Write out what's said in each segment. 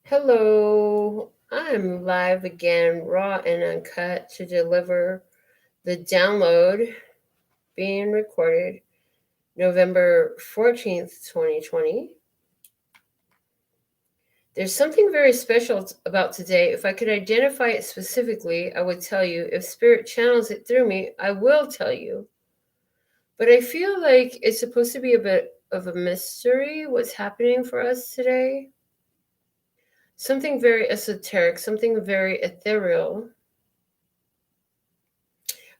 Hello, I'm live again, raw and uncut, to deliver the download being recorded November 14th, 2020. There's something very special about today. If I could identify it specifically, I would tell you. If Spirit channels it through me, I will tell you. But I feel like it's supposed to be a bit of a mystery what's happening for us today. Something very esoteric, something very ethereal.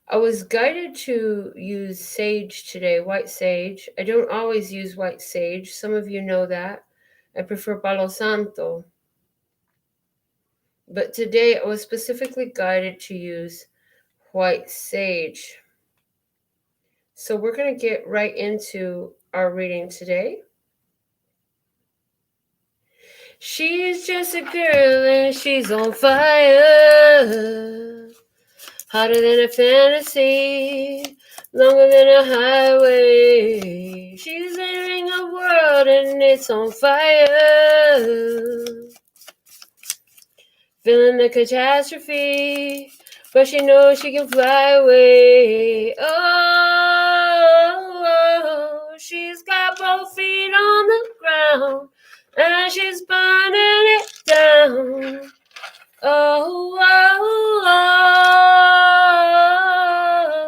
I was guided to use sage today, white sage. I don't always use white sage. Some of you know that. I prefer Palo Santo. But today I was specifically guided to use white sage. So we're going to get right into our reading today. She's just a girl and she's on fire. Hotter than a fantasy, longer than a highway. She's leaving a world and it's on fire. Feeling the catastrophe, but she knows she can fly away. Oh, she's got both feet on the ground, and she's burning it down. Oh, oh,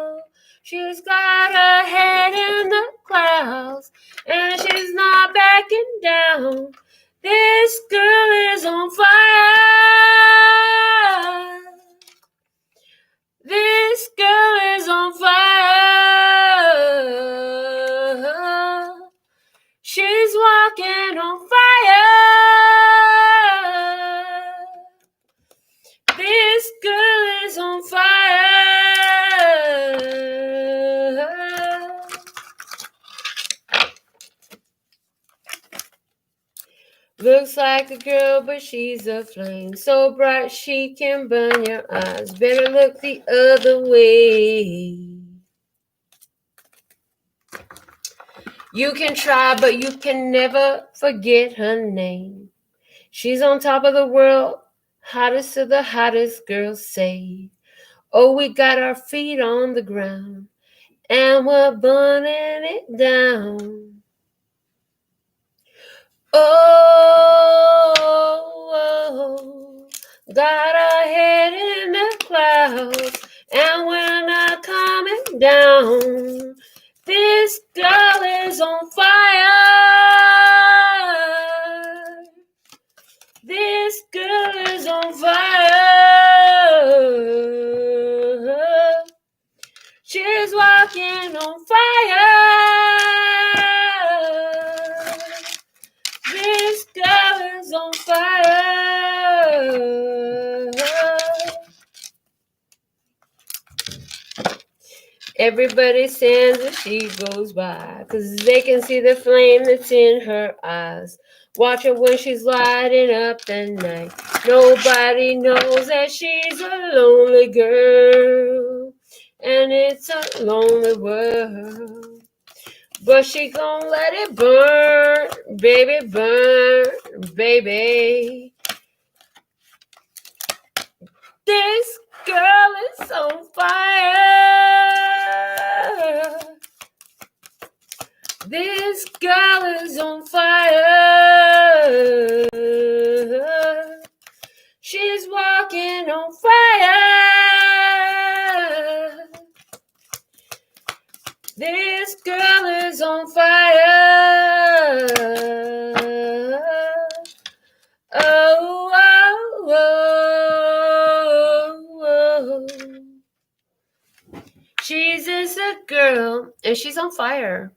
oh, she's got her head in the clouds, and she's not backing down. This girl is on fire. This girl is on fire. She's walking on fire. This girl is on fire. Looks like a girl, but she's a flame so bright she can burn your eyes. Better look the other way. You can try, but you can never forget her name. She's on top of the world, hottest of the hottest girls say. Oh, we got our feet on the ground, and we're burning it down. Oh, got our head in the clouds, and we're not coming down. This girl is on fire. This girl is on fire. She's walking on fire. This girl is on fire. Everybody stands as she goes by, 'cause they can see the flame that's in her eyes. Watch her when she's lighting up the night. Nobody knows that she's a lonely girl, and it's a lonely world. But she gon' let it burn, baby. This girl is on fire. This girl is on fire. She's walking on fire. This girl is on fire. Oh, oh, oh, oh. She's just a girl, and she's on fire.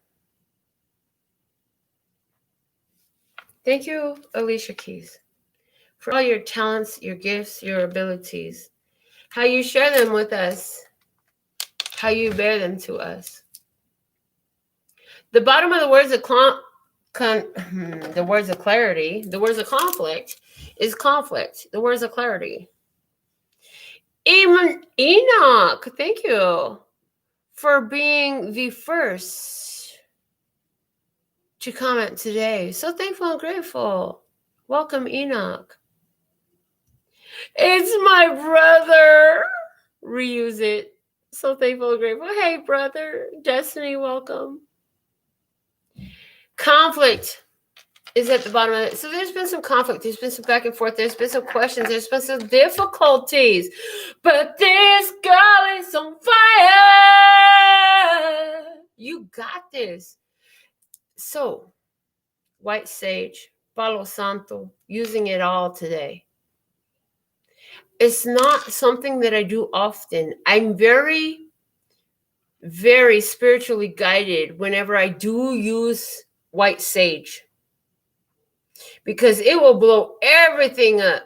Thank you, Alicia Keys, for all your talents, your gifts, your abilities, how you share them with us, how you bear them to us. The bottom of the words of the words of clarity, the words of conflict is conflict. The words of clarity. Enoch, thank you for being the first to comment today. So thankful and grateful. Welcome, Enoch. It's my brother. Reuse it. So thankful and grateful. Hey, brother. Destiny, welcome. Conflict is at the bottom of it. So there's been some conflict. There's been some back and forth. There's been some questions. There's been some difficulties. But this girl is on fire. You got this. So, white sage, Palo Santo, using it all today. It's not something that I do often. I'm very, very spiritually guided whenever I do use white sage, because it will blow everything up.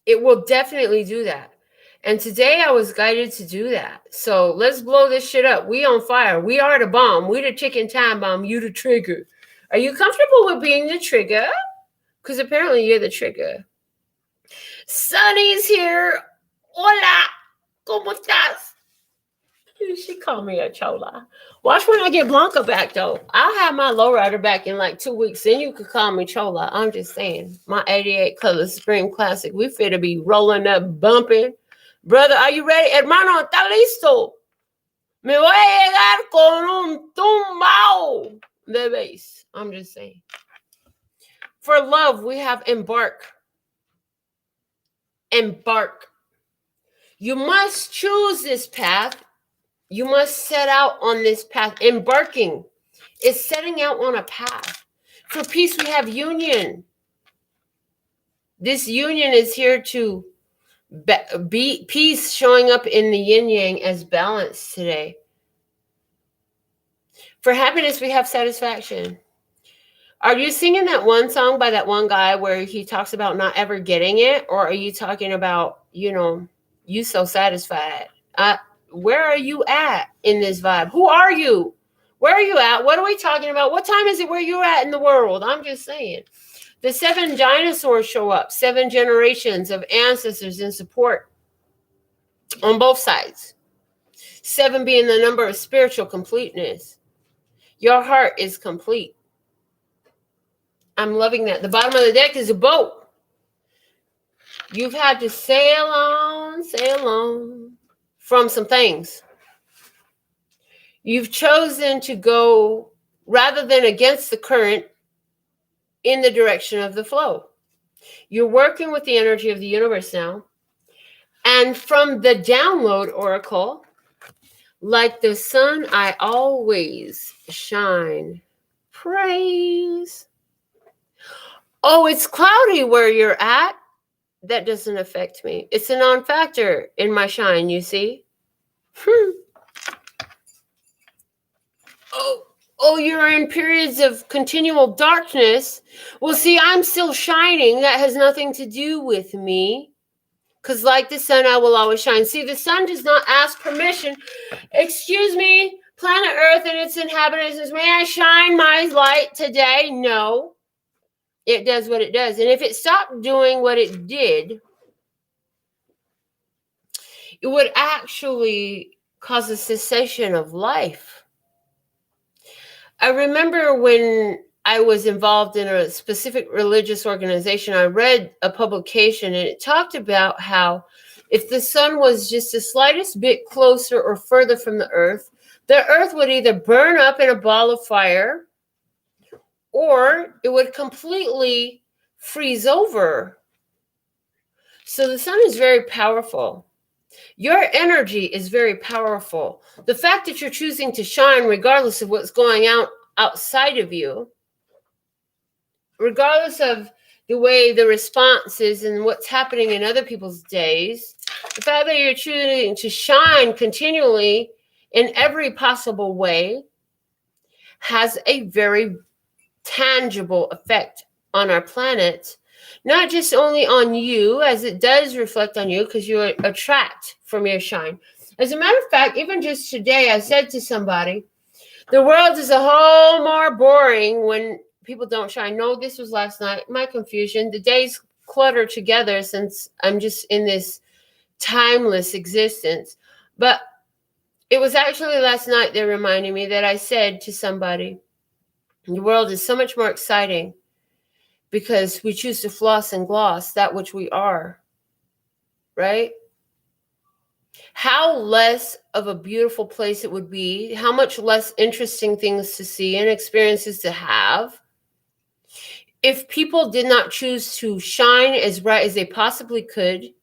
It will definitely do that. And today I was guided to do that. So let's blow this shit up. We on fire. We are the bomb. We the chicken time bomb. You the trigger. Are you comfortable with being the trigger? Because apparently you're the trigger. Sunny's here. Hola. ¿Cómo estás? She called me a chola. Watch when I get Blanca back, though. I'll have my lowrider back in like 2 weeks. Then you could call me chola. I'm just saying. My 88 color spring classic. We fit to be rolling up, bumping. Brother, are you ready? Hermano, ¿está listo? Me voy a llegar con un tumbao de bass. I'm just saying. For love, we have Embark. Embark. You must choose this path. You must set out on this path. Embarking is setting out on a path. For peace, we have union. This union is here to be peace, showing up in the yin yang as balance today. For happiness, we have satisfaction. Are you singing that one song by that one guy where he talks about not ever getting it? Or are you talking about, you so satisfied? Where are you at in this vibe? Who are you? Where are you at? What are we talking about? What time is it where you're at in the world? I'm just saying. The 7 dinosaurs show up. 7 generations of ancestors in support on both sides. 7 being the number of spiritual completeness. Your heart is complete. I'm loving that. The bottom of the deck is a boat. You've had to sail on from some things. You've chosen to go, rather than against the current, in the direction of the flow. You're working with the energy of the universe now. And from the download oracle, like the sun, I always shine. Praise. Oh, it's cloudy where you're at. That doesn't affect me. It's a non-factor in my shine, you see? Oh, you're in periods of continual darkness. Well, see, I'm still shining. That has nothing to do with me. Because like the sun, I will always shine. See, the sun does not ask permission. Excuse me, planet Earth and its inhabitants, may I shine my light today? No. It does what it does. And if it stopped doing what it did, it would actually cause a cessation of life. I remember when I was involved in a specific religious organization, I read a publication and it talked about how if the sun was just the slightest bit closer or further from the earth would either burn up in a ball of fire or it would completely freeze over. So the sun is very powerful. Your energy is very powerful. The fact that you're choosing to shine regardless of what's going on outside of you, regardless of the way the response is and what's happening in other people's days, the fact that you're choosing to shine continually in every possible way has a very tangible effect on our planet. Not just only on you, as it does reflect on you because you attract from your shine. As a matter of fact, even just today, I said to somebody, the world is a whole more boring when people don't shine. No, this was last night. My confusion. The days clutter together since I'm just in this timeless existence. But it was actually last night they reminded me that I said to somebody, the world is so much more exciting because we choose to floss and gloss that which we are. right? How less of a beautiful place it would be, how much less interesting things to see and experiences to have if people did not choose to shine as bright as they possibly could,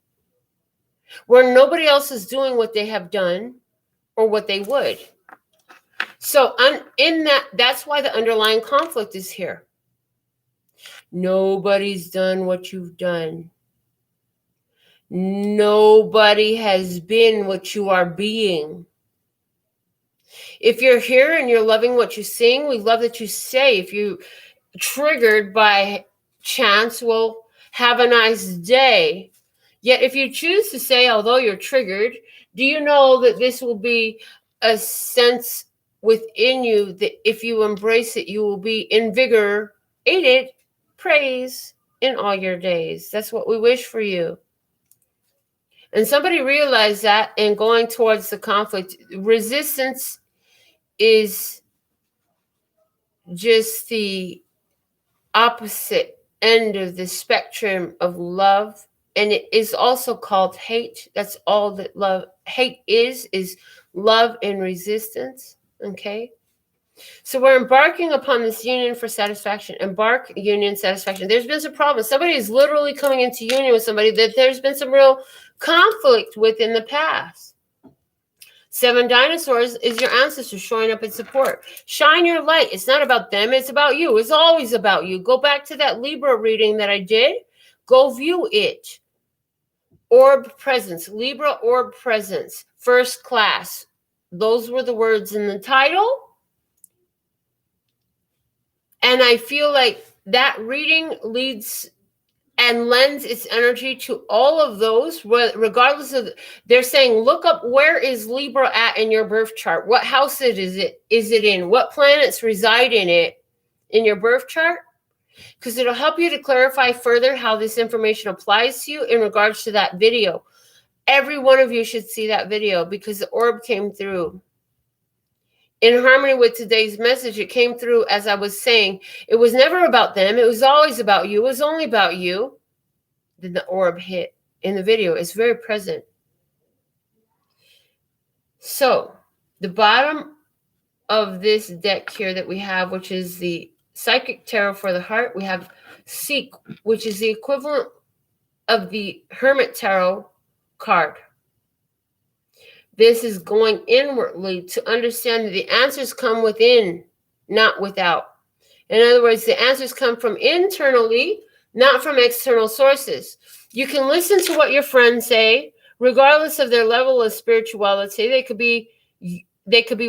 where nobody else is doing what they have done or what they would. So in that's why the underlying conflict is here. Nobody's done what you've done. Nobody has been what you are being. If you're here and you're loving what you sing, we love that you say. If you triggered by chance, well, have a nice day. Yet if you choose to say, although you're triggered, do you know that this will be a sense within you that if you embrace it, you will be invigorated, praise in all your days. That's what we wish for you. And somebody realized that, and going towards the conflict, resistance is just the opposite end of the spectrum of love, and it is also called hate. That's all that hate is love and resistance. Okay, so we're embarking upon this union for satisfaction. Embark, union, satisfaction. There's been some problems. Somebody is literally coming into union with somebody that there's been some real conflict with in the past. 7 dinosaurs is your ancestors showing up in support. Shine your light. It's not about them. It's about you. It's always about you. Go back to that Libra reading that I did. Go view it. Orb presence. Libra orb presence. First class. Those were the words in the title. And I feel like that reading leads and lends its energy to all of those, regardless of, they're saying, look up where is Libra at in your birth chart. What house is it in? What planets reside in it in your birth chart? Because it'll help you to clarify further how this information applies to you in regards to that video. Every one of you should see that video because the orb came through. In harmony with today's message, it came through as I was saying. It was never about them. It was always about you. It was only about you. Then the orb hit in the video. It's very present. So the bottom of this deck here that we have, which is the Psychic Tarot for the Heart, we have Seek, which is the equivalent of the Hermit Tarot card. This is going inwardly to understand that the answers come within, not without. In other words, the answers come from internally, not from external sources. You can listen to what your friends say, regardless of their level of spirituality. They could be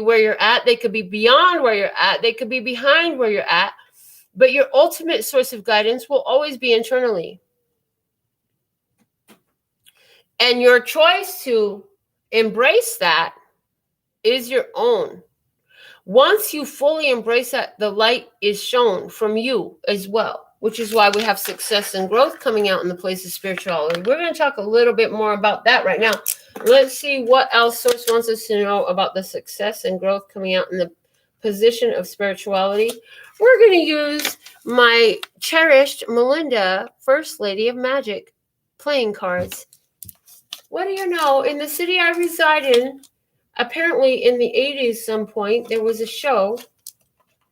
where you're at. They could be beyond where you're at. They could be behind where you're at. But your ultimate source of guidance will always be internally. And your choice to embrace that is your own. Once you fully embrace that, the light is shown from you as well, which is why we have success and growth coming out in the place of spirituality. We're going to talk a little bit more about that right now. Let's see what else Source wants us to know about the success and growth coming out in the position of spirituality. We're going to use my cherished Melinda, First Lady of Magic, playing cards. What do you know? In the city I reside in, apparently in the 80s some point, there was a show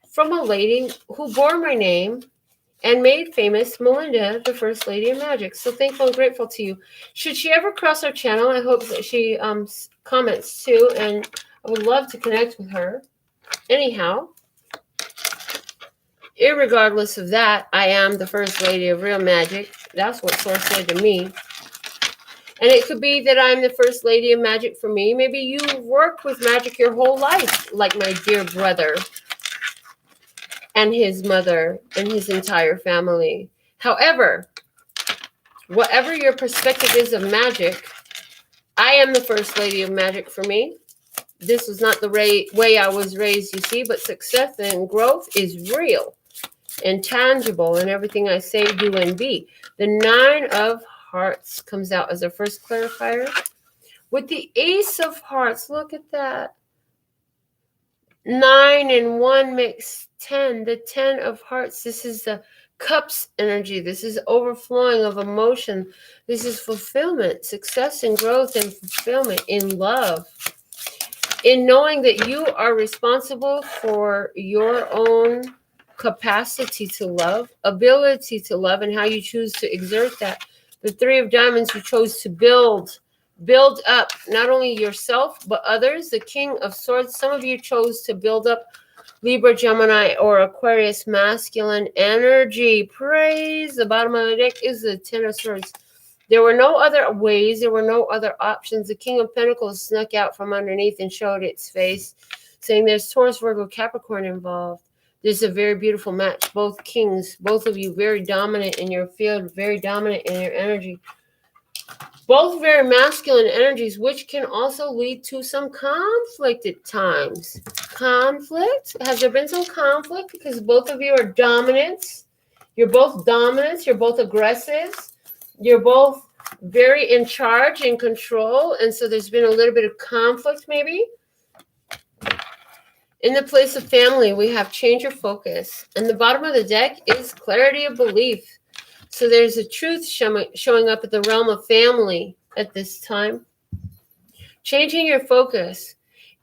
from a lady who bore my name and made famous Melinda, the First Lady of Magic. So thankful and grateful to you. Should she ever cross our channel, I hope that she comments too, and I would love to connect with her. Anyhow, irregardless of that, I am the First Lady of Real Magic. That's what Source said to me. And it could be that I'm the First Lady of Magic for me. Maybe you've worked with magic your whole life, like my dear brother and his mother and his entire family. However, whatever your perspective is of magic, I am the First Lady of Magic for me. This was not the way I was raised, you see, but success and growth is real and tangible in everything I say, do, and be. The 9 of Hearts comes out as our first clarifier. With the Ace of Hearts, look at that. 9 and 1 makes 10. The 10 of Hearts, this is the Cups energy. This is overflowing of emotion. This is fulfillment, success and growth and fulfillment in love. In knowing that you are responsible for your own capacity to love, ability to love, and how you choose to exert that. The Three of Diamonds, you chose to build up not only yourself, but others. The King of Swords, some of you chose to build up Libra, Gemini, or Aquarius masculine energy. Praise. The bottom of the deck is the Ten of Swords. There were no other ways. There were no other options. The King of Pentacles snuck out from underneath and showed its face, saying there's Taurus, Virgo, Capricorn involved. This is a very beautiful match. Both kings, both of you very dominant in your field, very dominant in your energy. Both very masculine energies, which can also lead to some conflict at times. Conflict? Has there been some conflict? Because both of you are dominants. You're both dominants. You're both aggressive. You're both very in charge and control. And so there's been a little bit of conflict maybe. In the place of family, we have change your focus. And the bottom of the deck is clarity of belief. So there's a truth showing up at the realm of family at this time. Changing your focus.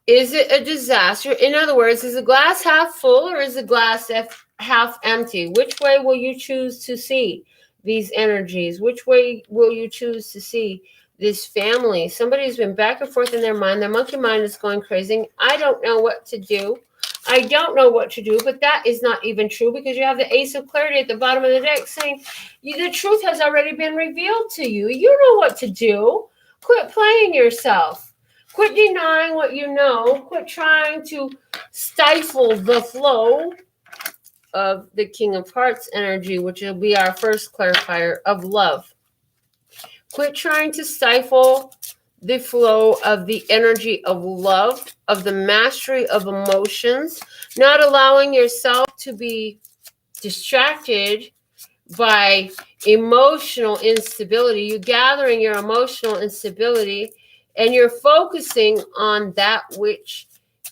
Is it a disaster? In other words, is the glass half full or is the glass half empty? Which way will you choose to see these energies? Which way will you choose to see this family? Somebody's been back and forth in their mind. Their monkey mind is going crazy. I don't know what to do. I don't know what to do, but that is not even true because you have the Ace of Clarity at the bottom of the deck saying the truth has already been revealed to you. You know what to do. Quit playing yourself. Quit denying what you know. Quit trying to stifle the flow of the King of Hearts energy, which will be our first clarifier of love. Quit trying to stifle the flow of the energy of love, of the mastery of emotions, not allowing yourself to be distracted by emotional instability. You're gathering your emotional instability and you're focusing on that which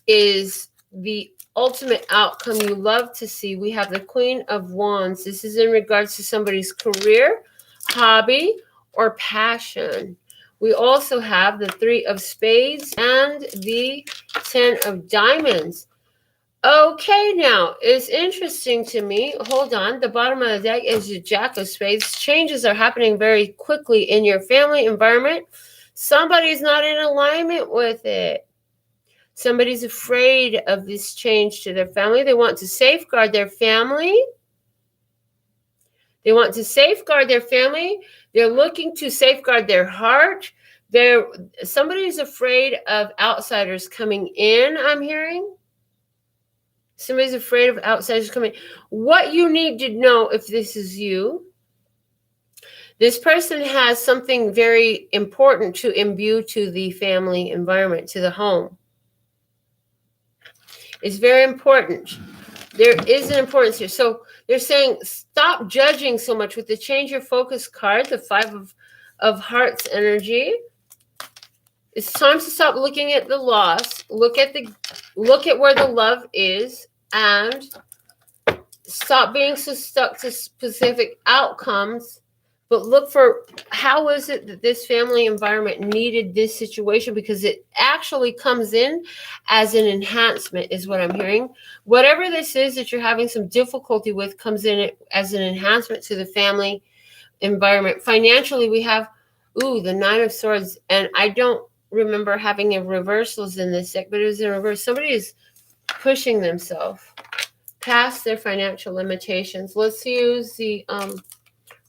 is the ultimate outcome you love to see. We have the Queen of Wands. This is in regards to somebody's career, hobby, or passion. We also have the Three of Spades and the Ten of Diamonds. Okay, now, it's interesting to me. Hold on. The bottom of the deck is the Jack of Spades. Changes are happening very quickly in your family environment. Somebody's not in alignment with it. Somebody's afraid of this change to their family. They want to safeguard their family. They want to safeguard their family. They're looking to safeguard their heart. Somebody's afraid of outsiders coming in, I'm hearing. Somebody's afraid of outsiders coming in. What you need to know if this is you, this person has something very important to imbue to the family environment, to the home. It's very important. There is an importance here. So they're saying stop judging so much with the change your focus card, the Five of Hearts energy. It's time to stop looking at the loss. Look at where the love is and stop being so stuck to specific outcomes. But look for how is it that this family environment needed this situation, because it actually comes in as an enhancement is what I'm hearing. Whatever this is that you're having some difficulty with comes in as an enhancement to the family environment. Financially, we have, the Nine of Swords. And I don't remember having a reversals in this deck, but it was in reverse. Somebody is pushing themselves past their financial limitations. Let's use the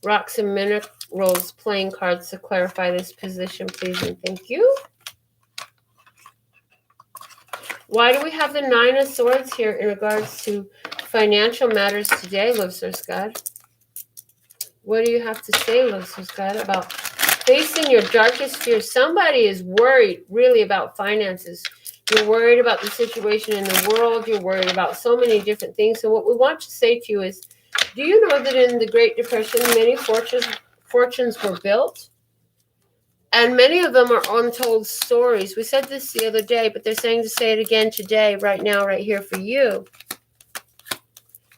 Rocks and Minerals playing cards to clarify this position, please, and thank you. Why do we have the Nine of Swords here in regards to financial matters today, Love Source God? What do you have to say, Love Source God, about facing your darkest fears? Somebody is worried really about finances. You're worried about the situation in the world. You're worried about so many different things. So what we want to say to you is, do you know that in the Great Depression, many fortunes were built? And many of them are untold stories. We said this the other day, but they're saying to say it again today, right now, right here for you.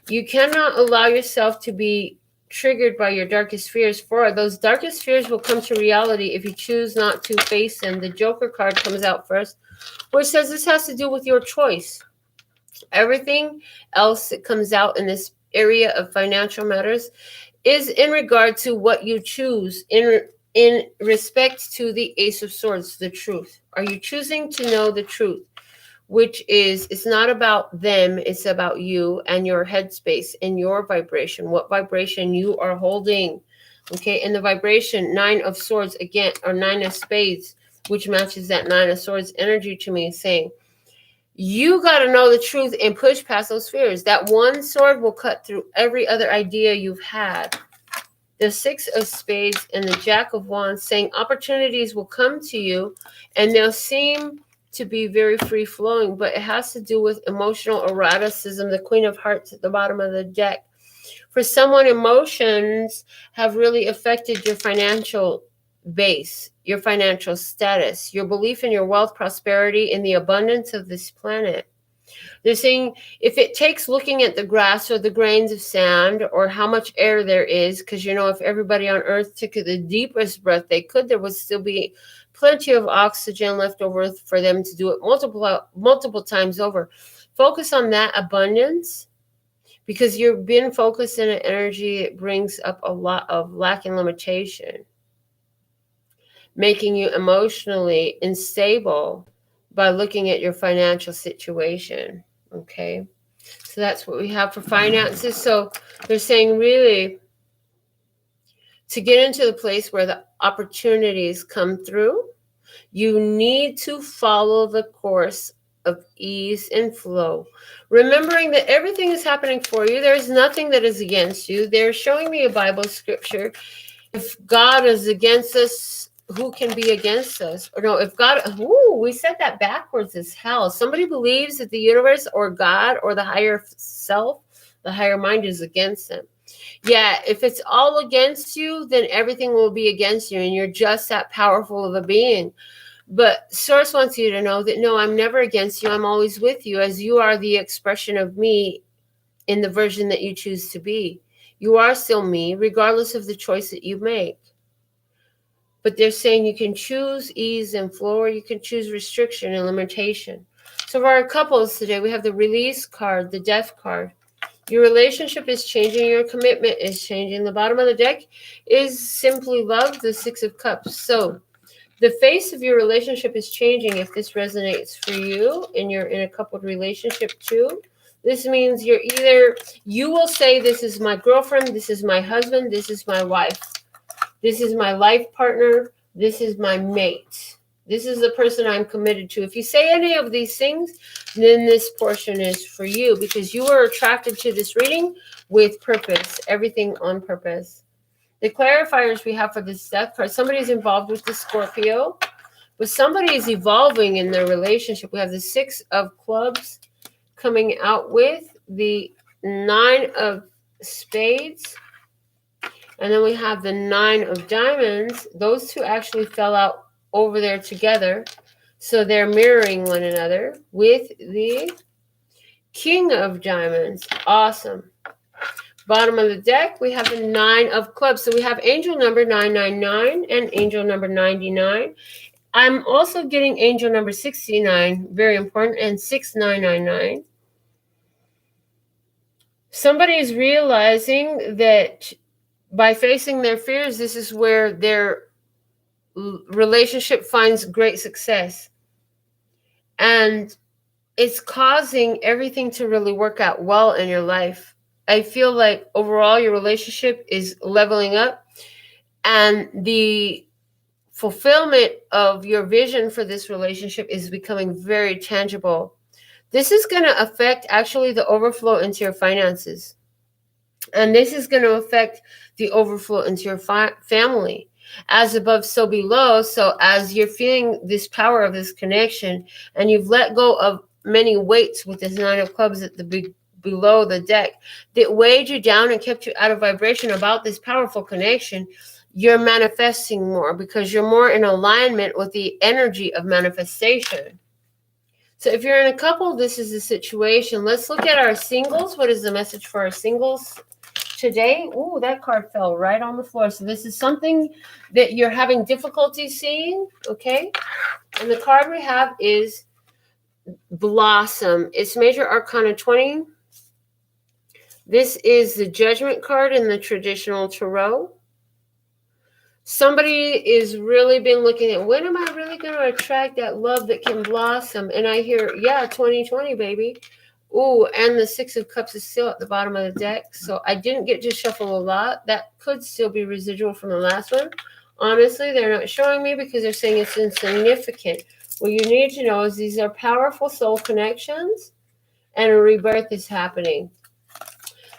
You cannot allow yourself to be triggered by your darkest fears, for those darkest fears will come to reality if you choose not to face them. The Joker card comes out first, which says this has to do with your choice. Everything else that comes out in this area of financial matters is in regard to what you choose in respect to the Ace of Swords, the truth. Are you choosing to know the truth? Which is, it's not about them, it's about you and your headspace and your vibration, what vibration you are holding. Okay, and the vibration, 9 of Swords again, or 9 of Spades, which matches that 9 of Swords energy to me, saying, you got to know the truth and push past those fears. That one sword will cut through every other idea you've had. The 6 of Spades and the Jack of Wands saying opportunities will come to you and they'll seem to be very free-flowing, but it has to do with emotional eroticism, the Queen of Hearts at the bottom of the deck. For someone, emotions have really affected your financial base, your financial status, your belief in your wealth, prosperity, and the abundance of this planet. They're saying if it takes looking at the grass or the grains of sand or how much air there is, because if everybody on earth took the deepest breath they could, there would still be plenty of oxygen left over for them to do it multiple times over. Focus on that abundance, because you've been focused in an energy that brings up a lot of lack and limitation, making you emotionally unstable by looking at your financial situation. Okay, so that's what we have for finances. So they're saying really to get into the place where the opportunities come through, you need to follow the course of ease and flow, remembering that everything is happening for you. There's nothing that is against you. They're showing me a Bible scripture. If God is against us, who can be against us? Or no, if God, we said that backwards as hell. Somebody believes that the universe or God or the higher self, the higher mind is against them. Yeah, if it's all against you, then everything will be against you and you're just that powerful of a being. But Source wants you to know that, no, I'm never against you. I'm always with you, as you are the expression of me in the version that you choose to be. You are still me, regardless of the choice that you make. But they're saying you can choose ease and flow, or you can choose restriction and limitation. So for our couples today, we have the Release card, the Death card. Your relationship is changing. Your commitment is changing. The bottom of the deck is simply love, the 6 of Cups. So the face of your relationship is changing if this resonates for you and you're in a coupled relationship too. This means you will say, this is my girlfriend, this is my husband, this is my wife. This is my life partner. This is my mate. This is the person I'm committed to. If you say any of these things, then this portion is for you, because you are attracted to this reading with purpose, everything on purpose. The clarifiers we have for this Death card, somebody's involved with the Scorpio, but somebody is evolving in their relationship. We have the 6 of Clubs coming out with the 9 of Spades. And then we have the 9 of Diamonds. Those two actually fell out over there together. So they're mirroring one another with the King of Diamonds. Awesome. Bottom of the deck, we have the 9 of Clubs. So we have angel number 999 and angel number 99. I'm also getting angel number 69, very important, and 6999. Somebody is realizing that by facing their fears, this is where their relationship finds great success. And it's causing everything to really work out well in your life. I feel like overall your relationship is leveling up, and the fulfillment of your vision for this relationship is becoming very tangible. This is going to affect actually the overflow into your finances. And this is going to affect the overflow into your family. As above, so below. So as you're feeling this power of this connection, and you've let go of many weights with this 9 of Clubs at the below the deck that weighed you down and kept you out of vibration about this powerful connection, you're manifesting more because you're more in alignment with the energy of manifestation. So if you're in a couple, this is the situation. Let's look at our singles. What is the message for our singles today? Ooh, that card fell right on the floor. So this is something that you're having difficulty seeing, okay? And the card we have is Blossom. It's Major Arcana 20. This is the Judgment card in the traditional tarot. Somebody is really been looking at, when am I really going to attract that love that can blossom? And I hear, yeah, 2020, baby. Ooh, and the Six of Cups is still at the bottom of the deck. So I didn't get to shuffle a lot. That could still be residual from the last one. Honestly, they're not showing me because they're saying it's insignificant. What you need to know is these are powerful soul connections and a rebirth is happening.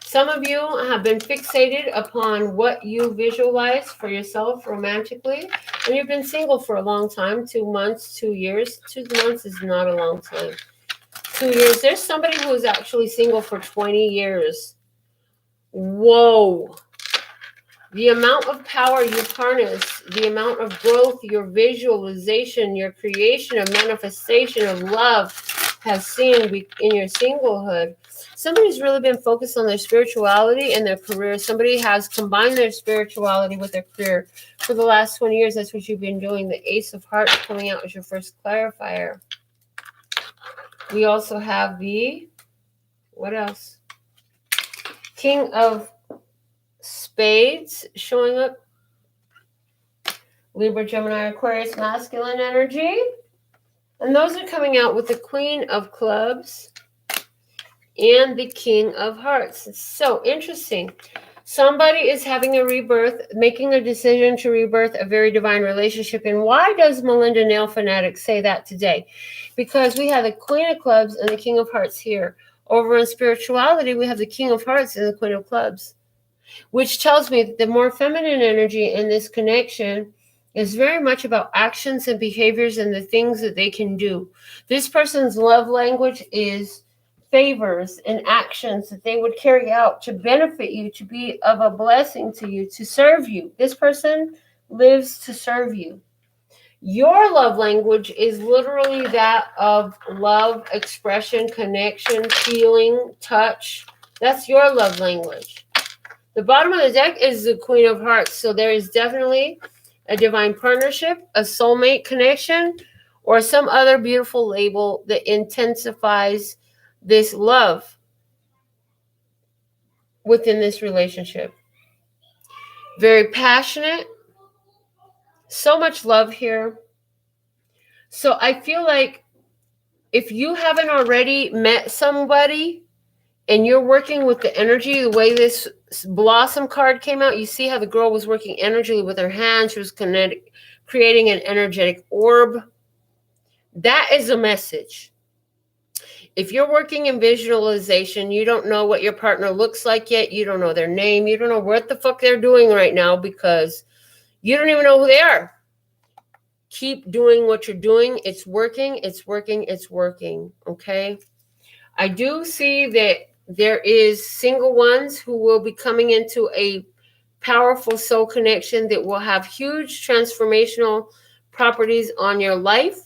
Some of you have been fixated upon what you visualize for yourself romantically, and you've been single for a long time, 2 months, 2 years. 2 months is not a long time. 2 years. There's somebody who is actually single for 20 years. Whoa. The amount of power you harness, the amount of growth, your visualization, your creation of manifestation of love has seen in your singlehood. Somebody's really been focused on their spirituality and their career. Somebody has combined their spirituality with their career for the last 20 years. That's what you've been doing. The Ace of Hearts coming out as your first clarifier. We also have the, what else? King of Spades showing up. Libra, Gemini, Aquarius, masculine energy. And those are coming out with the Queen of Clubs and the King of Hearts. It's so interesting. Somebody is having a rebirth, making a decision to rebirth a very divine relationship. And why does Melinda NailFanatic say that today? Because we have the Queen of Clubs and the King of Hearts here. Over in spirituality, we have the King of Hearts and the Queen of Clubs, which tells me that the more feminine energy in this connection is very much about actions and behaviors and the things that they can do. This person's love language is favors and actions that they would carry out to benefit you, to be of a blessing to you, to serve you. This person lives to serve you. Your love language is literally that of love, expression, connection, feeling, touch. That's your love language. The bottom of the deck is the Queen of Hearts. So there is definitely a divine partnership, a soulmate connection, or some other beautiful label that intensifies this love within this relationship. Very passionate. So much love here. So I feel like if you haven't already met somebody and you're working with the energy, the way this Blossom card came out, you see how the girl was working energy with her hands. She was creating an energetic orb. That is a message. If you're working in visualization, you don't know what your partner looks like yet. You don't know their name. You don't know what the fuck they're doing right now because you don't even know who they are. Keep doing what you're doing. It's working. It's working. It's working. Okay. I do see that there is single ones who will be coming into a powerful soul connection that will have huge transformational properties on your life.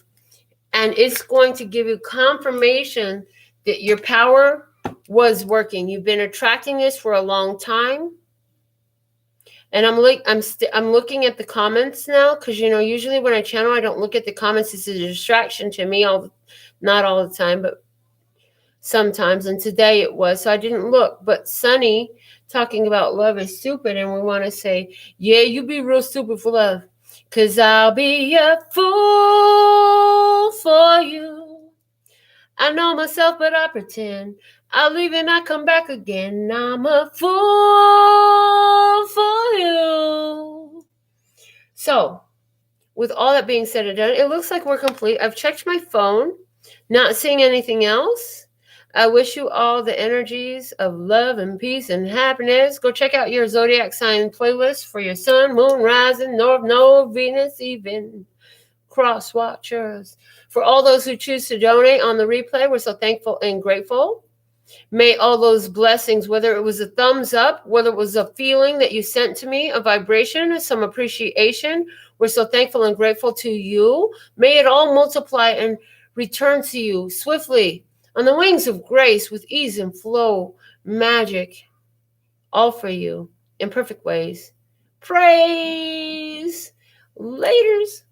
And it's going to give you confirmation that your power was working. You've been attracting this for a long time. And I'm looking at the comments now because, you know, usually when I channel, I don't look at the comments. It's a distraction to me, not all the time, but sometimes. And today it was, so I didn't look. But Sunny talking about love is stupid. And we want to say, yeah, you be real stupid for love. Because I'll be a fool for you. I know myself, but I pretend. I'll leave and I come back again. I'm a fool for you. So, with all that being said and done, it looks like we're complete. I've checked my phone, not seeing anything else. I wish you all the energies of love and peace and happiness. Go check out your zodiac sign playlist for your sun, moon, rising, north node, Venus, even cross watchers. For all those who choose to donate on the replay, we're so thankful and grateful. May all those blessings, whether it was a thumbs up, whether it was a feeling that you sent to me, a vibration, some appreciation, we're so thankful and grateful to you. May it all multiply and return to you swiftly on the wings of grace with ease and flow, magic, all for you in perfect ways. Praise. Laters.